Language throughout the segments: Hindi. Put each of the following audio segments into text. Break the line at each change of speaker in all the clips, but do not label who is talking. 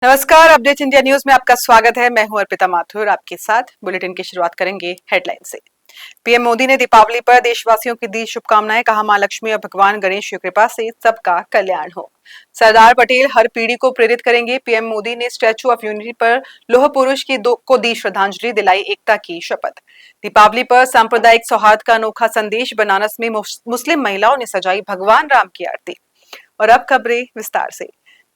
नमस्कार, अपडेट इंडिया न्यूज में आपका स्वागत है। मैं हूं अर्पिता माथुर, आपके साथ बुलेटिन की शुरुआत करेंगे हेडलाइन से। पीएम मोदी ने दीपावली पर देशवासियों की दी शुभकामनाएं, कहा मां लक्ष्मी और भगवान गणेश की कृपा से सबका कल्याण हो। सरदार पटेल हर पीढ़ी को प्रेरित करेंगे, पीएम मोदी ने स्टैच्यू ऑफ यूनिटी पर लौह पुरुष को दी श्रद्धांजलि, दिलाई एकता की शपथ। दीपावली पर सांप्रदायिक सौहार्द का अनोखा संदेश, बनारस में मुस्लिम महिलाओं ने सजाई भगवान राम की आरती। और अब खबरें विस्तार से।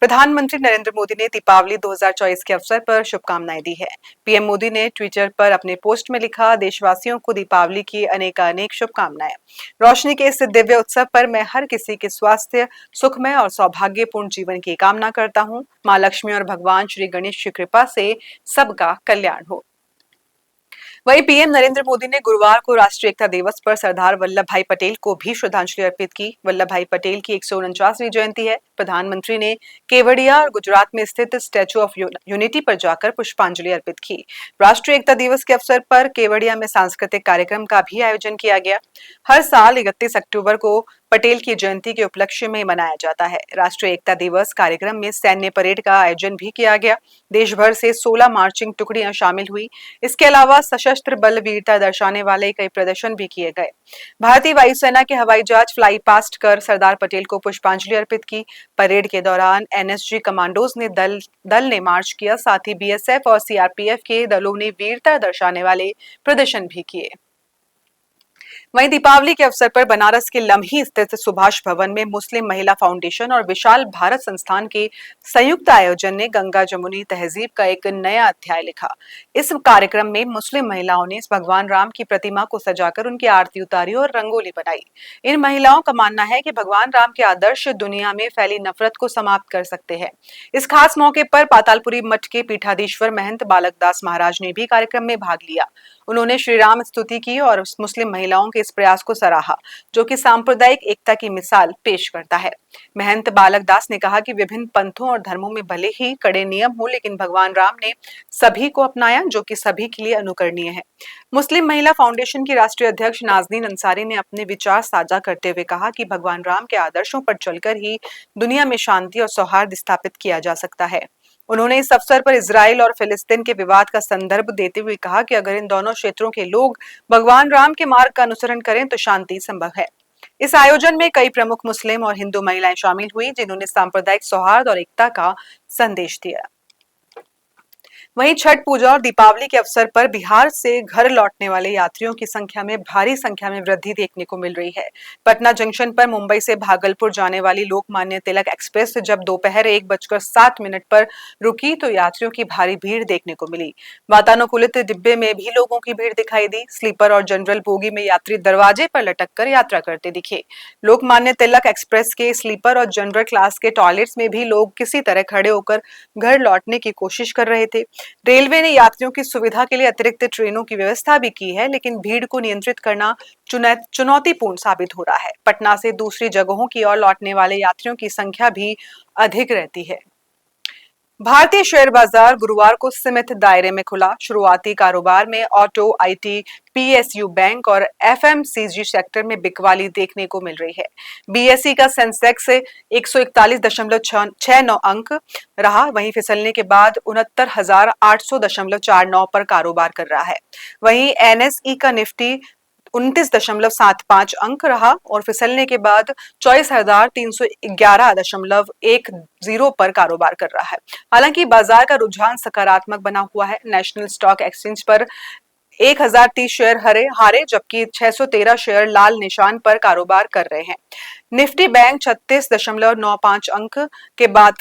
प्रधानमंत्री नरेंद्र मोदी ने दीपावली 2024 के अवसर पर शुभकामनाएं दी है। पीएम मोदी ने ट्विटर पर अपने पोस्ट में लिखा, देशवासियों को दीपावली की अनेक शुभकामनाएं। रोशनी के इस दिव्य उत्सव पर मैं हर किसी के स्वास्थ्य, सुखमय और सौभाग्यपूर्ण जीवन की कामना करता हूं। मां लक्ष्मी और भगवान श्री गणेश की कृपा से सबका कल्याण हो। वहीं पीएम नरेंद्र मोदी ने गुरुवार को राष्ट्रीय एकता दिवस पर सरदार वल्लभ भाई पटेल को भी श्रद्धांजलि अर्पित की। वल्लभ भाई पटेल की 149वीं जयंती है। प्रधानमंत्री ने केवड़िया और गुजरात में स्थित स्टैच्यू ऑफ यूनिटी पर जाकर पुष्पांजलि अर्पित की। राष्ट्रीय एकता दिवस के अवसर पर केवड़िया में सांस्कृतिक कार्यक्रम का भी आयोजन किया गया। हर साल 31 अक्टूबर को पटेल की जयंती के उपलक्ष्य में मनाया जाता है। राष्ट्रीय एकता दिवस कार्यक्रम में सैन्य परेड का आयोजन भी किया गया। देश भर से 16 मार्चिंग टुकड़ियां शामिल हुई। इसके अलावा सशस्त्र बल वीरता दर्शाने वाले कई प्रदर्शन भी किए गए। भारतीय वायुसेना के हवाई जहाज फ्लाई पास्ट कर सरदार पटेल को पुष्पांजलि अर्पित की। परेड के दौरान एनएसजी कमांडोज ने दल ने मार्च किया। साथ ही बीएसएफ और सीआरपीएफ के दलों ने वीरता दर्शाने वाले प्रदर्शन भी किए। वहीं दीपावली के अवसर पर बनारस के लम्ही स्थित सुभाष भवन में मुस्लिम महिला फाउंडेशन और विशाल भारत संस्थान के संयुक्त आयोजन ने गंगा जमुनी तहजीब का एक नया अध्याय लिखा। इस कार्यक्रम में मुस्लिम महिलाओं ने भगवान राम की प्रतिमा को सजाकर उनकी आरती उतारी और रंगोली बनाई। इन महिलाओं का मानना है कि भगवान राम के आदर्श दुनिया में फैली नफरत को समाप्त कर सकते हैं। इस खास मौके पर पातालपुरी मठ के पीठाधीश्वर महंत बालक दास महाराज ने भी कार्यक्रम में भाग लिया। उन्होंने श्री राम स्तुति की और मुस्लिम महिलाओं के इस प्रयास को सराहा, जो कि सांप्रदायिक एकता की मिसाल पेश करता है। महंत बालक दास ने कहा कि विभिन्न पंथों और धर्मों में भले ही कड़े नियम हो, लेकिन भगवान राम ने सभी को अपनाया, जो कि सभी के लिए अनुकरणीय है। मुस्लिम महिला फाउंडेशन की राष्ट्रीय अध्यक्ष नाजनीन अंसारी ने अपने विचार साझा करते हुए कहा कि भगवान राम के आदर्शों पर चलकर ही दुनिया में शांति और सौहार्द स्थापित किया जा सकता है। उन्होंने इस अवसर पर इजराइल और फिलिस्तीन के विवाद का संदर्भ देते हुए कहा कि अगर इन दोनों क्षेत्रों के लोग भगवान राम के मार्ग का अनुसरण करें तो शांति संभव है। इस आयोजन में कई प्रमुख मुस्लिम और हिंदू महिलाएं शामिल हुई, जिन्होंने सांप्रदायिक सौहार्द और एकता का संदेश दिया। वहीं छठ पूजा और दीपावली के अवसर पर बिहार से घर लौटने वाले यात्रियों की संख्या में भारी संख्या में वृद्धि देखने को मिल रही है। पटना जंक्शन पर मुंबई से भागलपुर जाने वाली लोकमान्य तिलक एक्सप्रेस जब दोपहर 1:07 पर रुकी तो यात्रियों की भारी भीड़ देखने को मिली। वातानुकूलित डिब्बे में भी लोगों की भीड़ दिखाई दी। स्लीपर और जनरल बोगी में यात्री दरवाजे पर लटक कर यात्रा करते दिखे। लोकमान्य तिलक एक्सप्रेस के स्लीपर और जनरल क्लास के टॉयलेट्स में भी लोग किसी तरह खड़े होकर घर लौटने की कोशिश कर रहे थे। रेलवे ने यात्रियों की सुविधा के लिए अतिरिक्त ट्रेनों की व्यवस्था भी की है, लेकिन भीड़ को नियंत्रित करना चुनौतीपूर्ण साबित हो रहा है। पटना से दूसरी जगहों की ओर लौटने वाले यात्रियों की संख्या भी अधिक रहती है। भारतीय शेयर बाजार गुरुवार को सीमित दायरे में खुला। शुरुआती कारोबार में ऑटो, आईटी, पीएसयू बैंक और एफएमसीजी सेक्टर में बिकवाली देखने को मिल रही है। बीएसई का सेंसेक्स 141.69 अंक रहा, वहीं फिसलने के बाद 69,800.49 पर कारोबार कर रहा है। वहीं एनएसई का निफ्टी 29.75 अंक रहा और फिसलने के बाद 24,311.10 पर कारोबार कर रहा है। हालांकि बाजार का रुझान सकारात्मक बना हुआ है। नेशनल स्टॉक एक्सचेंज पर 1030 शेयर हारे, जबकि 613 शेयर लाल निशान पर कारोबार कर रहे हैं। निफ्टी बैंक 36.95 अंक के बाद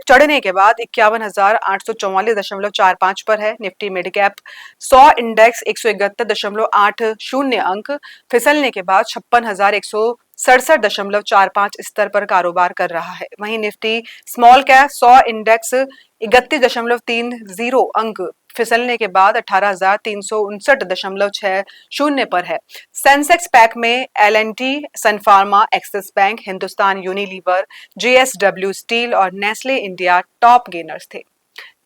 चढ़ने के बाद 51,844.45 पर है। निफ्टी मिड कैप 100 इंडेक्स 171.80 अंक फिसलने के बाद 56,167.45 स्तर पर कारोबार कर रहा है। वहीं निफ्टी स्मॉल कैप 100 इंडेक्स 31.30 अंक फिसलने के बाद 18,359.60 पर है। सेंसेक्स पैक में एल&टी, सन फार्मा, एक्सिस बैंक, हिंदुस्तान यूनिलीवर, जेएसडब्ल्यू स्टील और नेस्ले इंडिया टॉप गेनर्स थे।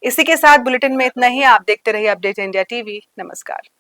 इसी के साथ बुलेटिन में इतना ही। आप देखते रहिए अपडेट इंडिया टीवी। नमस्कार।